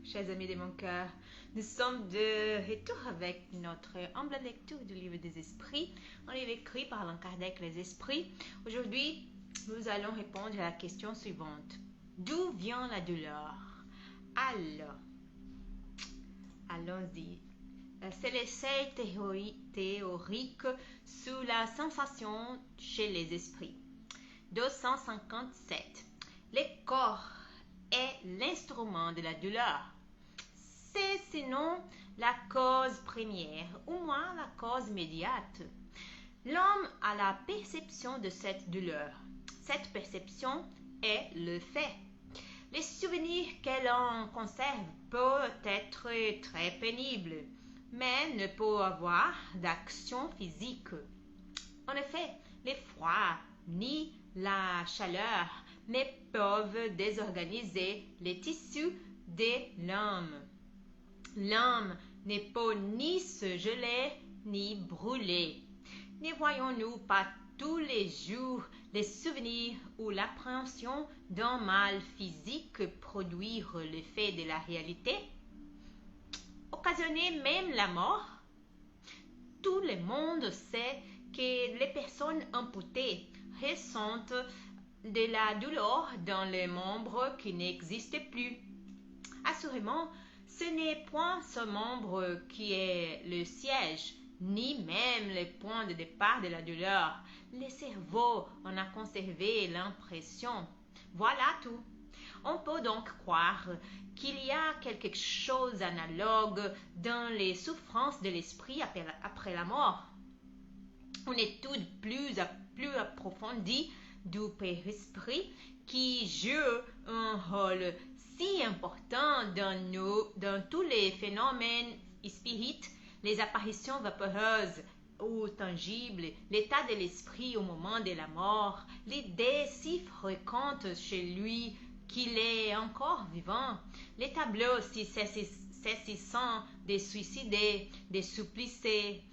chers amis de mon cœur. Nous sommes de retour avec notre humble lecture du livre des esprits, un livre écrit par Allan Kardec, Les Esprits. Aujourd'hui, nous allons répondre à la question suivante. D'où vient la douleur? Alors, allons-y. C'est l'essai théorique sur la sensation chez les esprits. 257. Le corps est l'instrument de la douleur. C'est sinon la cause première, ou moins la cause immédiate. L'homme a la perception de cette douleur. Cette perception est le fait. Les souvenirs qu'elle en conserve peuvent être très pénibles, mais ne peuvent avoir d'action physique. En effet, l'effroi ni la chaleur ne peuvent désorganiser les tissus de l'âme. L'âme ne peut ni se geler ni brûler. Ne voyons-nous pas tous les jours les souvenirs ou l'appréhension d'un mal physique produire l'effet de la réalité, occasionner même la mort? Tout le monde sait que les personnes amputées ressentent de la douleur dans les membres qui n'existent plus. Assurément, ce n'est point ce membre qui est le siège, ni même le point de départ de la douleur. Le cerveau en a conservé l'impression. Voilà tout. On peut donc croire qu'il y a quelque chose d'analogue dans les souffrances de l'esprit après la mort. Une étude plus approfondie du père-esprit qui joue un rôle si important dans tous les phénomènes spirites, les apparitions vaporeuses ou tangibles, l'état de l'esprit au moment de la mort, l'idée si fréquente chez lui qu'il est encore vivant, les tableaux si saisissants des suicidés, des suppliciés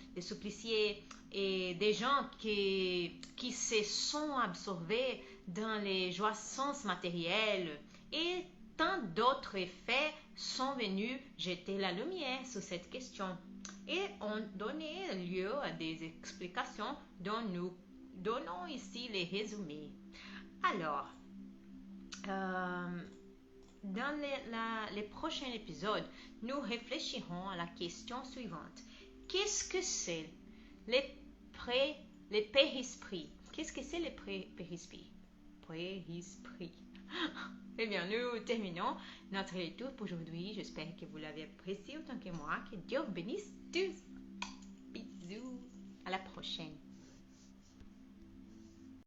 et des gens qui se sont absorbés dans les jouissances matérielles et tant d'autres faits sont venus jeter la lumière sur cette question et ont donné lieu à des explications dont nous donnons ici les résumés. Alors, dans les prochains épisodes, nous réfléchirons à la question suivante. Qu'est-ce que c'est les père-esprits? Qu'est-ce que c'est les père-esprits? Eh bien, nous terminons notre lecture pour aujourd'hui. J'espère que vous l'avez apprécié autant que moi. Que Dieu vous bénisse tous. Bisous. À la prochaine.